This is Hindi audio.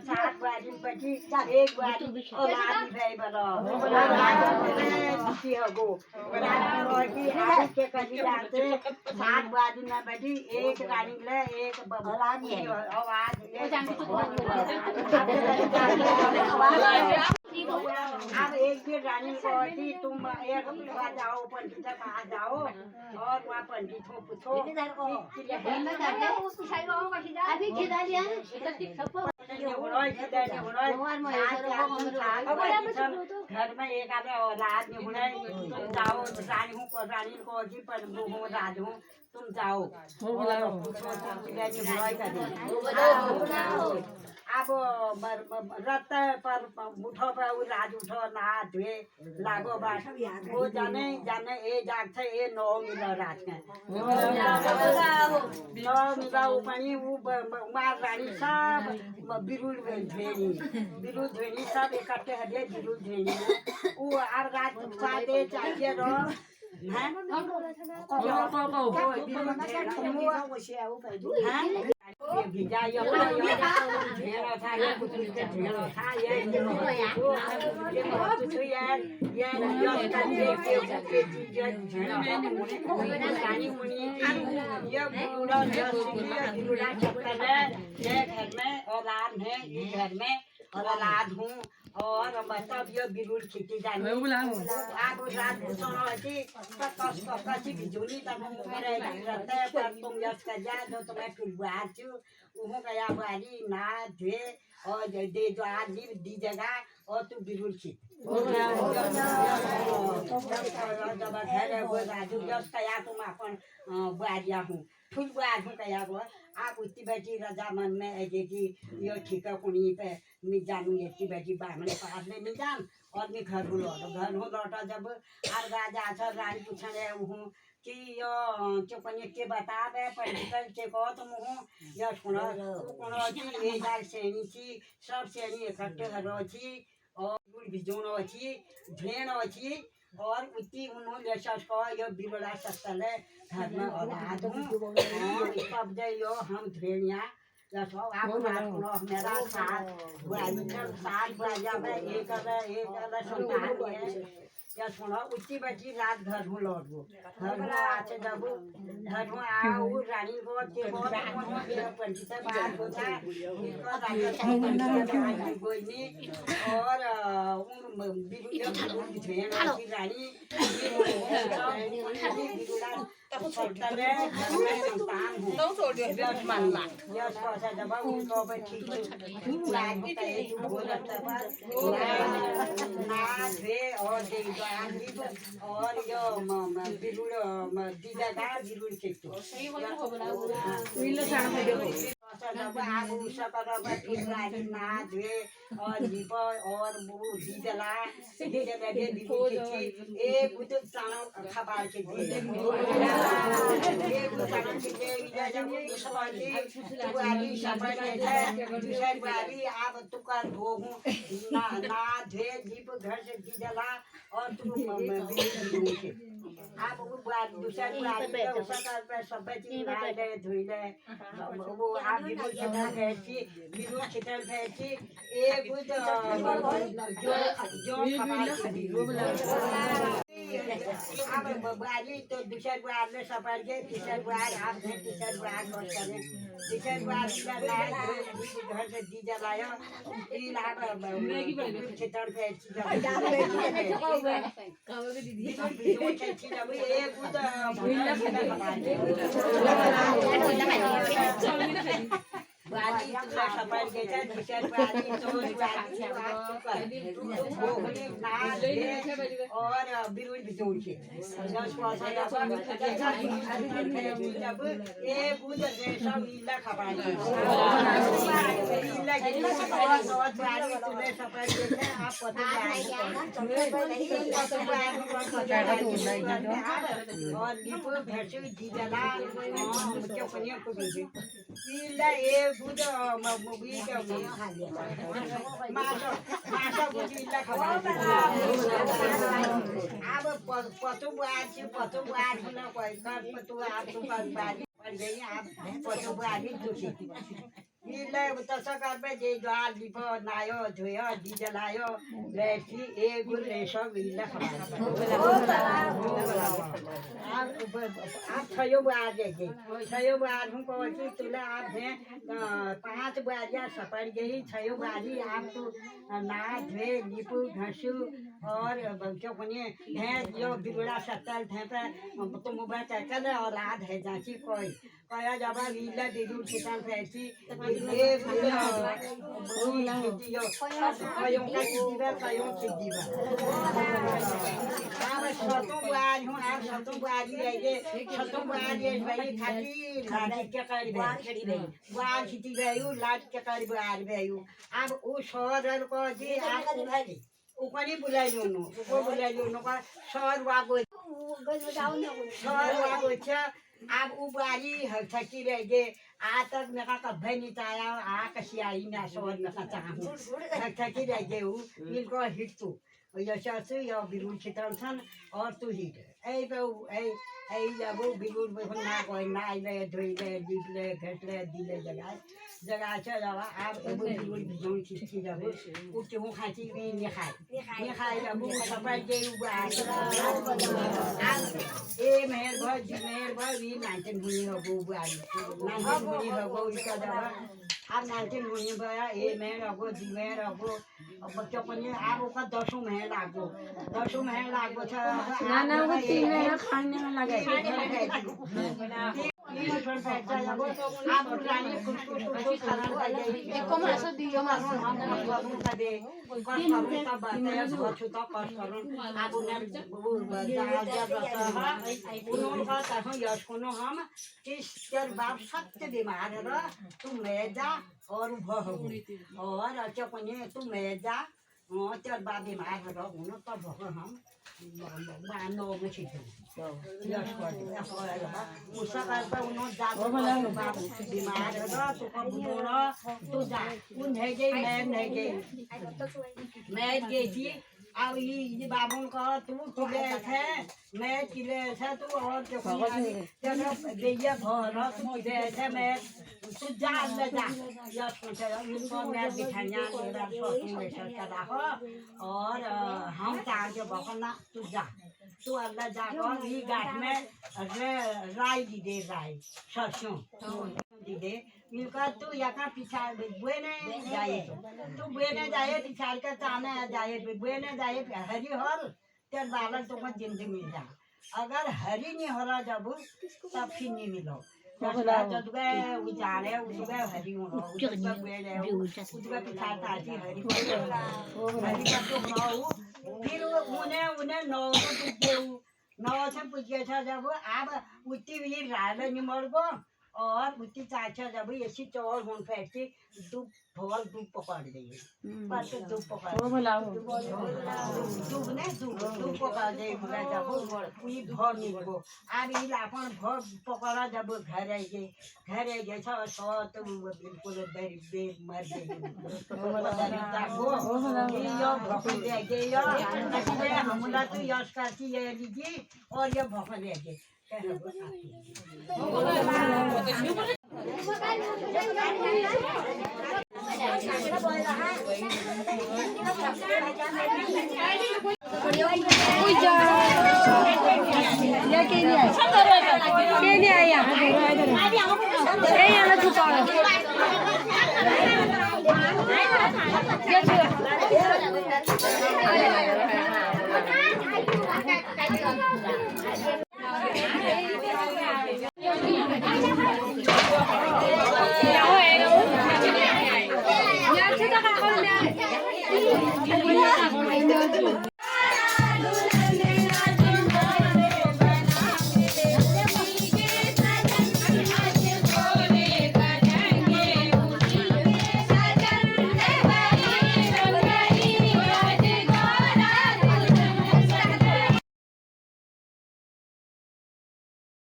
सात बाजी પછી એક બાજી ઓલાદ ભાઈ બરો હગો બરાબર કે કદી જાતે સાત બાજી ના બધી એક ગાડી લે એક ઓલાદ અવાજ अब एक भी रानी को थी तुम एक बार जाओ पंडित के पास जाओ और वहाँ पंडित को पूछो अभी खिला लिया घर में एक आधे औलाद नहीं तुम जाओ रानी को जी पर राज हूँ तुम जाओ अब रत पर उठो पर राज उठो ना धुए लागो बात वो जाने जाने ए जाग थे ए नौ मिला रात के नौ मिला ऊपरी वो मार रानी सब बिरुल धोनी सब इकट्ठे हटे बिरुल धोनी वो अब रात पाते चाहिए रो हैं भिजा यो ढेर था ये कुछ ढेर था ये ये के चीज ढेर रानी मुनि ये बुरा बुरा चक्कर है ये घर में औलाद है ये घर में औलाद हूँ और मतलब ये बिरुल खेती जानी आप रात सोना थी कसी बिजुली तब मेरे रहते पर तुम यस कर जा जो तुम्हें फिर बाहर चु वो गया बारी ना धुए और दे जो आज दी जगह और तू बिरुल खेती जब घर वो राजू यस कया तुम अपन बारिया हूँ फुल बार हूँ कया वो आप उतनी बैठी रजा मन में ऐसे कि यो ठीक है कुनी पे मैं जानू इतनी बैठी बाहर पास में नहीं जान और मैं घर हूँ लौटा जब आर राजा सर रानी पूछने हूँ कि यो चुपने के बता दे पंडित के को तुम हूँ यो सुनो कोनो जी ये जाल सेनी थी सब सेनी इकट्ठे करो थी और बिजोनो थी ढेनो थी और उतनी उन्होंने को यो बिरोड़ा सकल है घर में औलाद हूँ सब जो हम ढेरिया आप मेरा साथ बाजा में एक संतान है या सुनो उच्ची बची रात घर हूँ लौट गो घर में आते जब घर में आओ रानी को पंडित बात होता और रानी और यो दीदादार बिरुल खेतो ना धुए और दीप और वो दीदला एक खबर के आप तुकार धोहूँ ना धुए दीप घर से दीदला और तुम आप दूसरा सब चीज धोई ले वो आप बिरुल खिचड़ फैसी एक अब बाजी तो दूसरे बार में सफर के तीसरे बार आप तीसरे बार करें तीसरे बार घर से दी जलाया खिचड़ फैसी बाजी तुला सफर के दूसरे बाजी तो और बिरुल बिजोड़ के एक सब इला खबर और तुझं मोबाईल मासा बुजीला अब पतु बुआर हुन कर तू आप तू कर बारी पड़ गई आप पतु बुआरी दुखी इले तसं करबे जे द्वार दीप नायो धोयो डीजलायो लेठी ए गुल रेशो इले आप छयो बुआर जे छयो बुआर हम को कि तुले आप है 5 बुआरिया सपड़ गई छयो बुआरी आप तू ना धोए दीपू घसू और बच्चों को ने है जो बिगड़ा सत्तल थे पे तो मोबाइल चल और आध है जाची कोई कया जब वीला बिगुड़ किसान फैसी ये यो कयों का दीवा कयों की दीवा आप सतो बुआर हूं आप सतो बुआरी है ये सतो बुआरी है भाई खाती लाट के कर बे बुआर खिती गयू लाट के कर बुआर गयू अब ओ शहर को जी आप उठाई उकनी बुलाइयो नो उको बुलाइयो नो का शहर वागो शहर वागो छ अब उबारी हथकी रहे आ तक मेरा कभी नहीं चाया आ कसी आई ना शहर में का चाहूं हथकी रहे उ इनको हिट तू यो चासु यो बिरुल चितरसन और तू हिट ए जब बिरुल में ना कोई ना ले धोइले दीपले घटले दिले जगह छ जब आप बिरुल भिजों खिची जब उठे हूं खाची भी नहीं खाए जब सफर के उबार ए मेहर भर भी नाचन हुई हो बुआरी नाचन हुई हो गो इसका जब आप नाचन हुई भया ए मेहर हो जी मेहर हो बच्चों को ने आप का 10 महीने लागो 10 महीने लागो छ नाना को 3 महीना खाने में लगे आप रानी कुछ खाना खाइए एको मासो दियो मासो हम करू खाबे कष्ट करू त बताय छु त कष्ट करू अब उनीहरु उन्होंने कहा था यश कोनो हम तेर बाप सत्य बीमार र तुम ले जा और भहो और अच्छा कोने तुम ले जा तेर बाप बीमार र हुन त भहो हम बानो में छी यश कर मुसा करता उन्हों जा बाप बीमार र तू को बुनो तू जा उन है गई मैं गई थी अब ये बाबुन का तू किले थे मैं किले थे तू और जो चलो गैया भर तू किले थे मैं तू जा ले जा या सोचा इनको मैं दिखाया मेरा फोटो में चला हो और हम चार जो बकना तू जा तू अल्लाह जा कर ये गाठ में राई दे राई सरसों दे इनका तू यहाँ पीछा बुने जाए तू बुने जाए पिछाड़ का ताने जाए बुने जाए हरी हल तेर बालक तुमको जिंदगी मिल जा अगर हरी नहीं हो रहा जब तब फिर नहीं मिलो जब गए उजाले उसके हरी हो उसका पिछाड़ ताजी हरी हरी का तो खाओ फिर उन्हें नौ से पूछे जब आप उतनी भी रात नहीं मर गो और उतनी चाचा जब ऐसी चौल होन फैक्ट्री दूध भोल दूध पकड़ गई पर तो दूध पकड़ दूध पकड़ गई बोला जब पूरी भर नहीं गो अब ये लापन भर पकड़ा जब घर आई गए सो तो बिल्कुल दरिद्र मर गई यो भोकल दे गई यो हमला तो यश करती है लीजिए और ये भोकल दे गई ये